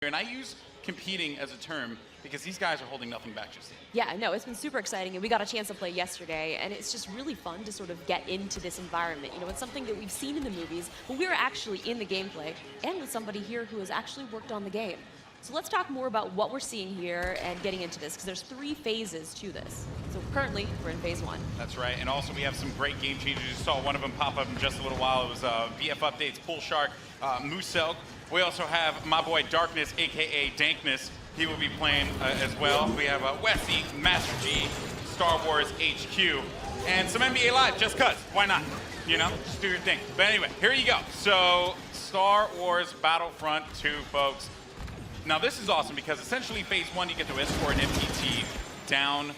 And I use competing as a term because these guys are holding nothing back just yet. Yeah, no, it's been super exciting, and we got a chance to play yesterday, and it's just really fun to sort of get into this environment. You know, it's something that we've seen in the movies, but we were actually in the gameplay, and with somebody here who has actually worked on the game. So let's talk more about what we're seeing here and getting into this, because there's 3 phases to this. So currently, we're in phase 1. That's right, and also we have some great game changers. You saw one of them pop up in just a little while. It was VF Updates, Pool Shark, Musel. We also have my boy Darkness, aka Dankness. He will be playing as well. We have Westy, Master G, Star Wars HQ, and some NBA Live, just cuz. Why not? You know, just do your thing. But anyway, here you go. So, Star Wars Battlefront 2, folks. Now, this is awesome because essentially phase 1, you get to escort an MTT down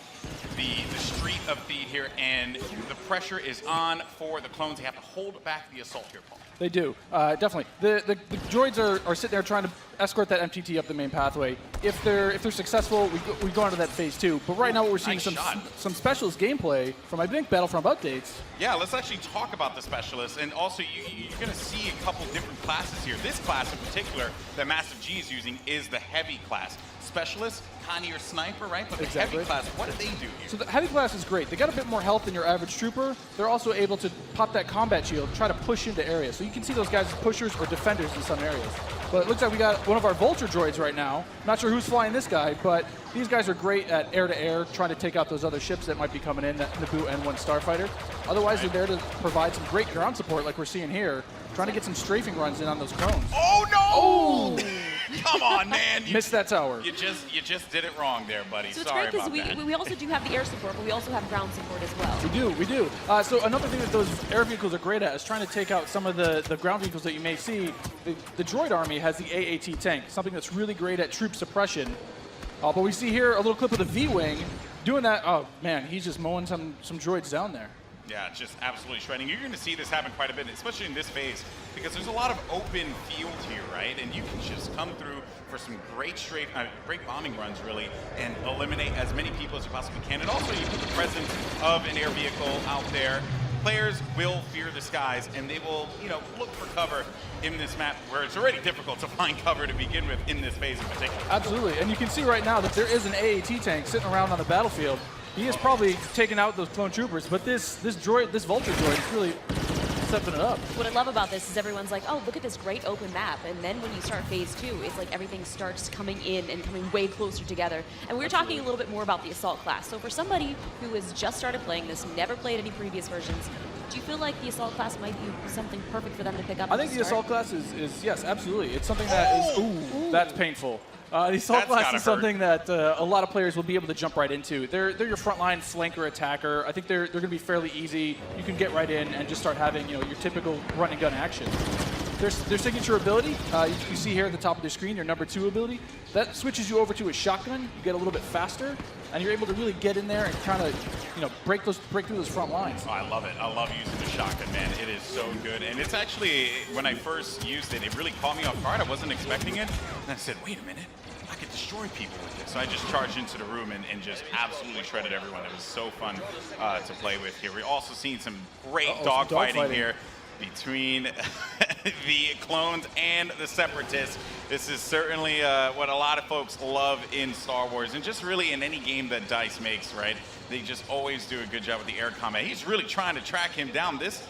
the street of Theed here, and the pressure is on for the clones. They have to hold back the assault here, Paul. They do, definitely. The droids are sitting there trying to escort that MTT up the main pathway. If they're successful, we go on to that phase 2. But right now, what we're seeing some specialist gameplay from, I think, Battlefront updates. Yeah, let's actually talk about the specialists, and also you're going to see a couple different classes here. This class in particular that Master G is using is the heavy class. Specialist, kind of your sniper, right? But the heavy class, what do they do here? So the heavy class is great. They got a bit more health than your average trooper. They're also able to pop that combat shield, try to push into areas. So you can see those guys as pushers or defenders in some areas. But it looks like we got one of our Vulture droids right now. Not sure who's flying this guy, but these guys are great at air-to-air, trying to take out those other ships that might be coming in, that Naboo N1 Starfighter. Otherwise, they're there to provide some great ground support like we're seeing here, trying to get some strafing runs in on those clones. Oh, no! Oh! Come on, man. Missed that tower. You just did it wrong there, buddy. So Sorry it's great about that. because we also do have the air support, but we also have ground support as well. We do. So another thing that those air vehicles are great at is trying to take out some of the ground vehicles that you may see. The droid army has the AAT tank, something that's really great at troop suppression. But we see here a little clip of the V-Wing doing that. Oh, man, he's just mowing some droids down there. Yeah, just absolutely shredding. You're going to see this happen quite a bit, especially in this phase, because there's a lot of open field here, right? And you can just come through for some great great bombing runs, really, and eliminate as many people as you possibly can. And also, you put the presence of an air vehicle out there. Players will fear the skies, and they will, look for cover in this map where it's already difficult to find cover to begin with in this phase in particular. Absolutely, and you can see right now that there is an AAT tank sitting around on the battlefield. He is probably taking out those clone troopers, but this Vulture droid is really stepping it up. What I love about this is everyone's like, oh, look at this great open map. And then when you start phase 2, it's like everything starts coming in and coming way closer together. And we were talking a little bit more about the assault class. So for somebody who has just started playing this, never played any previous versions, do you feel like the assault class might be something perfect for them to pick up? I think the assault class is yes, absolutely. It's something that is, ooh, that's painful. The assault class is something that a lot of players will be able to jump right into. They're your frontline flanker attacker. I think they're going to be fairly easy. You can get right in and just start having your typical run and gun action. Their signature ability, you see here at the top of the screen, your number 2 ability, that switches you over to a shotgun. You get a little bit faster, and you're able to really get in there and kind of break through those front lines. Oh, I love it. I love using the shotgun, man. It is so good. And it's actually, when I first used it, it really caught me off guard. I wasn't expecting it. And I said, wait a minute. I could destroy people with this. So I just charged into the room and just absolutely shredded everyone. It was so fun to play with here. We're also seeing some great dogfighting here between the clones and the separatists. This is certainly what a lot of folks love in Star Wars, and just really in any game that DICE makes, right? They just always do a good job with the air combat. He's really trying to track him down. This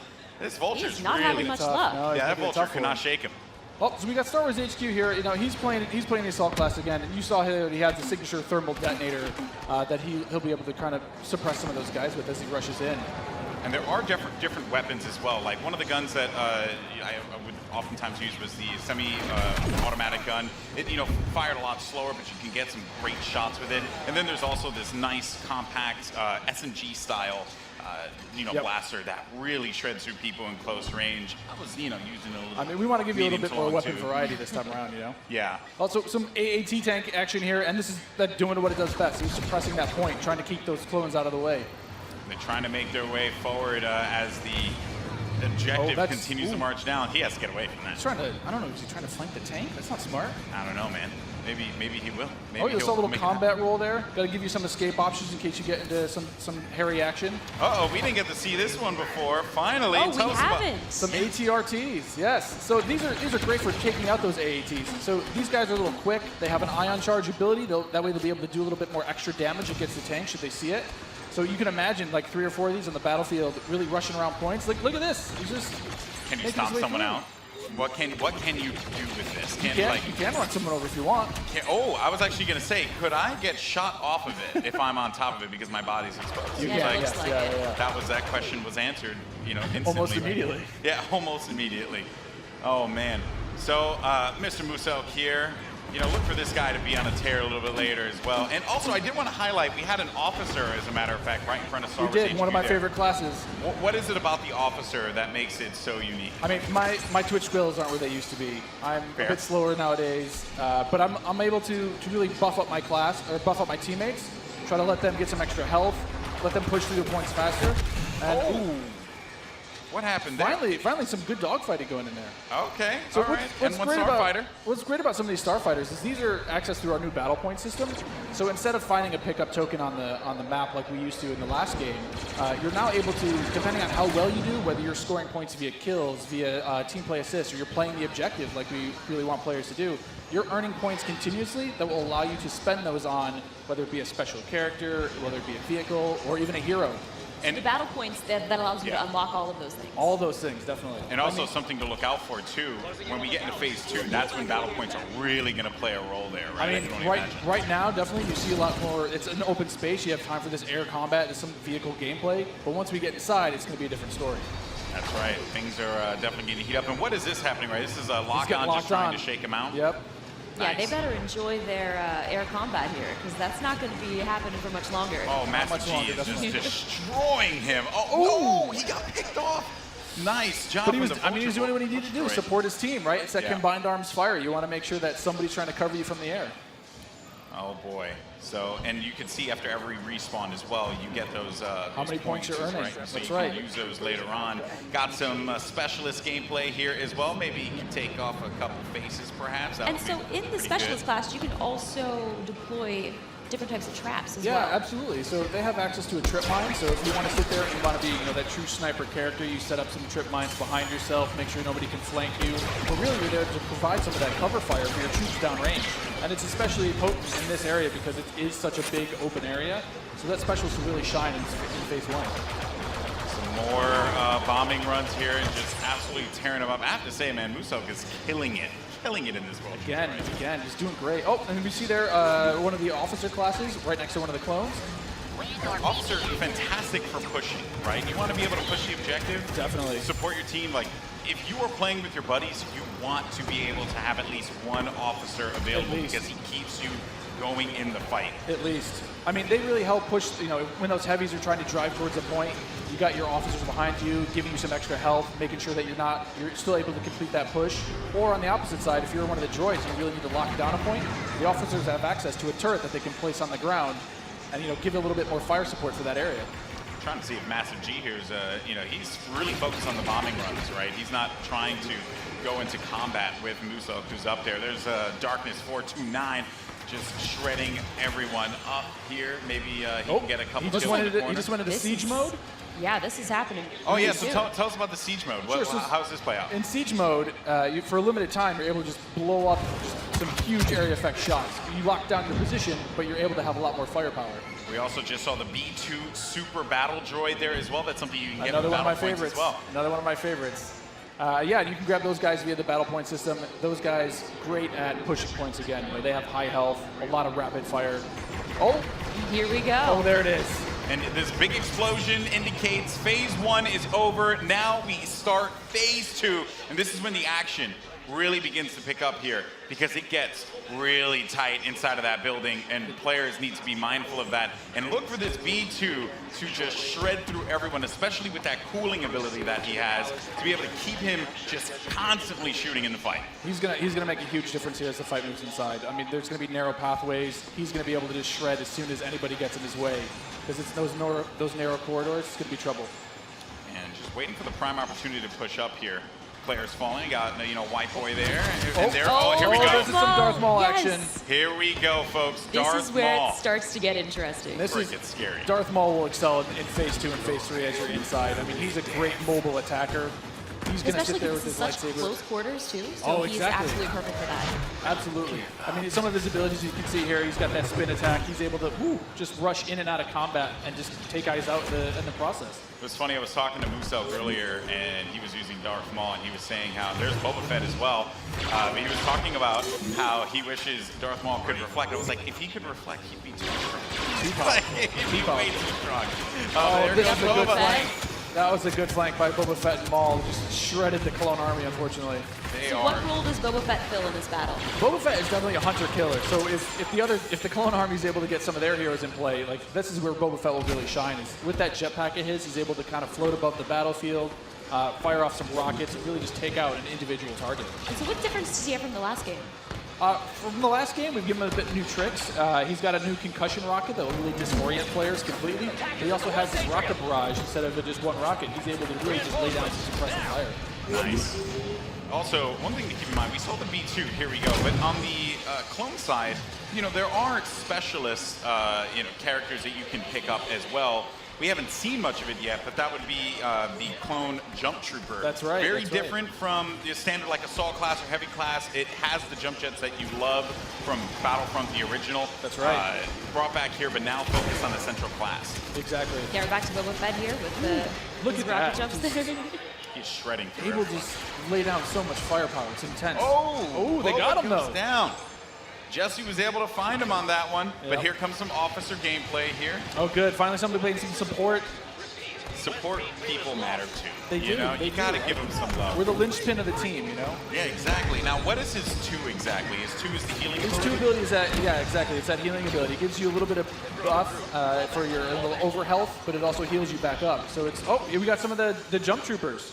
Vulture's not really having much luck. No, yeah, that Vulture cannot shake him. Oh, so we got Star Wars HQ here. He's playing the assault class again, and you saw here he has the signature thermal detonator that he'll be able to kind of suppress some of those guys with as he rushes in. And there are different weapons as well. Like one of the guns that I would oftentimes use was the semi-automatic gun. It fired a lot slower, but you can get some great shots with it. And then there's also this nice compact SMG style blaster that really shreds through people in close range. I was using it a little. I mean, we want to give you a little bit more weapon variety this time around, Yeah. Also, some AAT tank action here, and this is that doing what it does best. He's suppressing that point, trying to keep those clones out of the way. They're trying to make their way forward as the objective continues to march down. He has to get away from that. He's trying to, I don't know, is he trying to flank the tank? That's not smart. I don't know, man. Maybe he will. Maybe Oh, you saw a little make it combat roll there. Got to give you some escape options in case you get into some hairy action. Uh-oh, we didn't get to see this one before. Finally, Oh, tell we us about haven't. Some ATRTs, yes. So these are great for taking out those AATs. So these guys are a little quick. They have an ion charge ability. That way they'll be able to do a little bit more extra damage against the tank should they see it. So you can imagine like 3 or 4 of these on the battlefield really rushing around points. Like, look at this. He's just Can you making stop his way someone through. out? What can you do with this? You can run someone over if you want. I was actually going to say, could I get shot off of it if I'm on top of it because my body's exposed? You Yeah, can, it looks yes, like yeah, it. yeah, yeah. That question was answered, instantly. Almost immediately. Yeah, almost immediately. Oh man. So, Mr. Muselk here. Look for this guy to be on a tear a little bit later as well. And also, I did want to highlight, we had an officer, as a matter of fact, right in front of Star We Wars did, one of my HQ favorite classes. What is it about the officer that makes it so unique? I mean, my Twitch skills aren't where they used to be. I'm Fair. a bit slower nowadays, but I'm able to really buff up my class, or buff up my teammates, try to let them get some extra health, let them push through the points faster. And, ooh, What happened there? finally some good dogfighting going in there. Okay, So all right. And one starfighter. What's great about some of these starfighters is these are accessed through our new battle point system. So instead of finding a pickup token on the map like we used to in the last game, you're now able to, depending on how well you do, whether you're scoring points via kills, via team play assists, or you're playing the objective like we really want players to do, you're earning points continuously that will allow you to spend those on whether it be a special character, whether it be a vehicle, or even a hero. And the battle points that allows you to unlock all of those things. All those things, definitely. And also something to look out for too. When we get into phase 2, that's when battle points are really going to play a role there, right? I mean, can only imagine. right now, definitely you see a lot more. It's an open space. You have time for this air combat, there's some vehicle gameplay. But once we get inside, it's going to be a different story. That's right. Things are definitely going to heat up. And what is this happening, right? This is a lock-on just trying to shake him out? Yep. Yeah, Nice. they better enjoy their air combat here, because that's not going to be happening for much longer. Oh, Master much G longer, is just definitely. destroying him. Oh, no, he got picked off. Nice job. But he from was, the he was doing what he needed to do, Right. support his team, right? It's that Yeah. combined arms fire. You want to make sure that somebody's trying to cover you from the air. Oh boy. So, and you can see after every respawn as well, you get those. How many points you're earning. Right? So That's you right. can use those later on. Got some specialist gameplay here as well. Maybe you can take off a couple faces, perhaps. That And would so be in the pretty specialist good. class, you can also deploy different types of traps as Yeah, well. absolutely. So they have access to a trip mine. So if you want to sit there and you want to be, that true sniper character, you set up some trip mines behind yourself, make sure nobody can flank you. But really, you're there to provide some of that cover fire for your troops downrange. And it's especially potent in this area because it is such a big open area. So that specialist will really shine in phase 1. Some more bombing runs here and just absolutely tearing them up. I have to say, man, Muselk is killing it in this world. Again, he's doing great. Oh, and we see there one of the officer classes right next to one of the clones. Officer, fantastic for pushing, right? You want to be able to push the objective. Definitely. Support your team. Like, if you are playing with your buddies, you want to be able to have at least one officer available At least. because he keeps you going in the fight. At least. I mean, they really help push, when those heavies are trying to drive towards a point, you got your officers behind you, giving you some extra health, making sure that you're still able to complete that push. Or on the opposite side, if you're one of the droids and you really need to lock down a point, the officers have access to a turret that they can place on the ground and, give a little bit more fire support for that area. I'm trying to see if Massive G here is, he's really focused on the bombing runs, right? He's not trying to go into combat with Muselk, who's up there. There's Darkness 429. Just shredding everyone up here. Maybe he can get a couple He just kills in the went corner. into This siege is- mode. Yeah, this is happening. Oh, yeah, really so soon. tell us about the siege mode. Sure, so How does this play out? In siege mode, for a limited time, you're able to just blow up just some huge area effect shots. You lock down your position, but you're able to have a lot more firepower. We also just saw the B2 Super Battle Droid there as well. That's something you can get Another with one of my Battle Points favorites. as well. Another one of my favorites. Yeah, you can grab those guys via the battle point system. Those guys, great at pushing points again. They have high health, a lot of rapid fire. Oh, Here we go. oh, there it is. And this big explosion indicates phase 1 is over. Now we start phase 2. And this is when the action really begins to pick up here because it gets really tight inside of that building and players need to be mindful of that. And look for this B2 to just shred through everyone, especially with that cooling ability that he has, to be able to keep him just constantly shooting in the fight. He's gonna make a huge difference here as the fight moves inside. I mean, there's gonna be narrow pathways. He's gonna be able to just shred as soon as anybody gets in his way. Because it's those narrow corridors, it's gonna be trouble. And just waiting for the prime opportunity to push up here. players falling. Got White Boy there, and there. Oh, here we This go. is some Darth Maul action. Here we go, folks. This Darth is where Maul. it starts to get interesting. This is It's scary. Darth Maul will excel in phase 2 and phase 3 as you're inside. I mean, he's a great mobile attacker. He's going to sit Especially there because with it's his such lightsaber. close quarters, too. So Oh, he's exactly. absolutely perfect for that. Absolutely. I mean, some of his abilities you can see here, he's got that spin attack. He's able to just rush in and out of combat and just take guys out in the process. It was funny, I was talking to Musel earlier, and he was using Darth Maul, and he was saying how there's Boba Fett as well. But he was talking about how he wishes Darth Maul could reflect. I was like, if he could reflect, he'd be too strong. He'd be way too strong. There this goes is a good Boba flank. Fett. That was a good flank by Boba Fett and Maul. Just shredded the clone army, unfortunately. So what role does Boba Fett fill in this battle? Boba Fett is definitely a hunter-killer. So if the clone army is able to get some of their heroes in play, like this is where Boba Fett will really shine. Is with that jetpack of his, he's able to kind of float above the battlefield, fire off some rockets, and really just take out an individual target. And so what difference does he have from the last game? From the last game, we've given him a bit new tricks. He's got a new concussion rocket that will really disorient players completely. But he also has this rocket barrage instead of just one rocket. He's able to really just lay down some suppressive fire. Nice. Also, one thing to keep in mind, we saw the B2, here we go, but on the clone side, there are specialist, characters that you can pick up as well. We haven't seen much of it yet, but that would be the clone jump trooper. That's right. Very different from the standard like assault class or heavy class. It has the jump jets that you love from Battlefront, the original. That's right. Brought back here, but now focused on the central class. Exactly. Yeah, we're back to Boba Fett here with the Look his at rocket that. jumps there. He's shredding. He will just lay down so much firepower. It's intense. Oh, they got him goes though. Down. Jesse was able to find him on that one, but Yep. here comes some officer gameplay here. Oh, good. Finally, somebody playing some support. Support people matter too. They do. You gotta give them some love. We're the linchpin of the team, Yeah, exactly. Now, what is his 2 exactly? His 2 is the healing His ability? 2 ability is that, yeah, exactly. It's that healing ability. It gives you a little bit of buff for your little over health, but it also heals you back up. So it's, we got some of the jump troopers.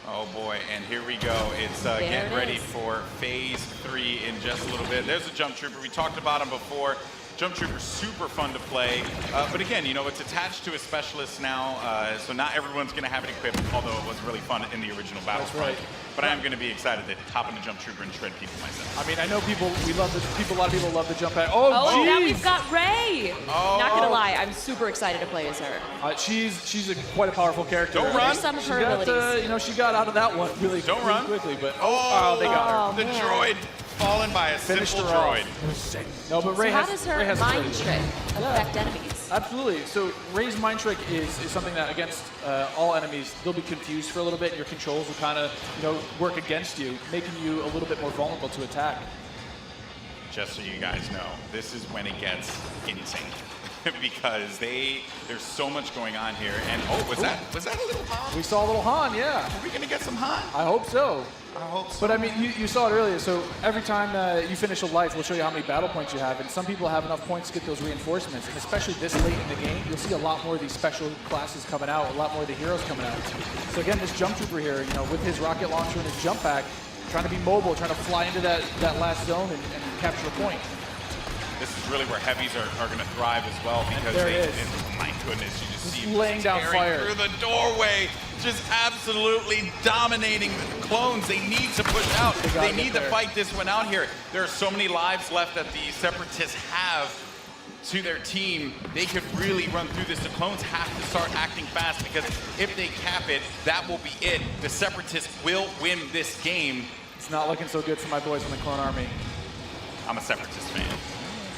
Oh boy, and here we go. It's getting it ready is. for phase 3 in just a little bit. There's a jump trooper. We talked about him before. Jump trooper, super fun to play. But again, it's attached to a specialist now, so not everyone's going to have it equipped, although it was really fun in the original Battlefront. right. But I am going to be excited to hop in the jump trooper and shred people myself. I mean, I know a lot of people love the jump pad. Oh, Oh, and now jeez. we've got Ray. Oh. Not gonna lie, I'm super excited to play as her. She's quite a powerful character. Don't run. There's some of She her got, abilities. she got out of that one really, Don't really run. quickly, but Oh, they got her. the man. droid fallen by a Finished simple her off. droid. No, but So Ray how has, does Ray her has mind ability. trick affect enemies? Absolutely. So Ray's mind trick is something that against all enemies, they'll be confused for a little bit. And your controls will kind of work against you, making you a little bit more vulnerable to attack. Just so you guys know, this is when it gets insane. Because there's so much going on here. And was that a little Han? We saw a little Han, yeah. Are we gonna get some Han? I hope so. I hope so. But I mean, you saw it earlier. So every time you finish a life, we'll show you how many battle points you have. And some people have enough points to get those reinforcements. And especially this late in the game, you'll see a lot more of these special classes coming out, a lot more of the heroes coming out. So again, this jump trooper here, with his rocket launcher and his jump pack, trying to be mobile, trying to fly into that last zone and capture a point. This is really where heavies are going to thrive as well because There it is. my goodness, you just see laying down tearing fire. through the doorway, just absolutely dominating the clones. They need to push out. They gotta They get need to there. fight this one out here. There are so many lives left that the Separatists have to their team. They could really run through this. The clones have to start acting fast because if they cap it, that will be it. The Separatists will win this game. It's not looking so good for my boys in the Clone Army. I'm a Separatist fan,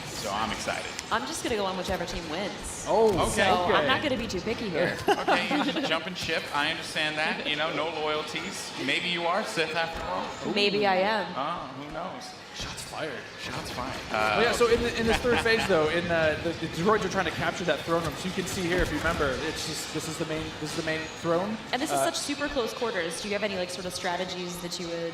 so I'm excited. I'm just gonna go on whichever team wins. Oh, Okay. So I'm not gonna be too picky here. Okay, you jump and ship. I understand that. No loyalties. Maybe you are Sith after all. Maybe I am. Who knows? Shots fired. Shots fired. Oh, yeah, so in this third phase, though, in the droids are trying to capture that throne room. So you can see here, if you remember, it's just this is the main throne. And this is such super close quarters. Do you have any sort of strategies that you would?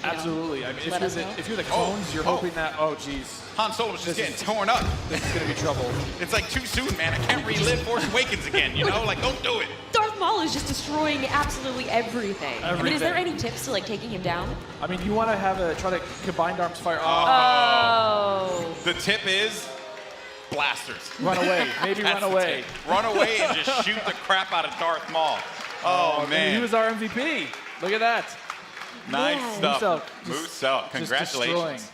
Absolutely. I mean, let us know? if you're the clones, you're hoping that. Oh, geez, Han Solo was just This getting is- torn up. this is gonna be trouble. It's like too soon, man. I can't relive Force Awakens again. Don't do it. Darth Maul is just destroying absolutely everything. I mean, is there any tips to taking him down? I mean, you want to try to combined arms fire. Oh. The tip is blasters. Run away. Maybe That's run the away. tip. Run away and just shoot the crap out of Darth Maul. Oh, I mean, man. he was our MVP. Look at that. Nice Man. stuff. Moose Moose Elk, Just congratulations. destroying.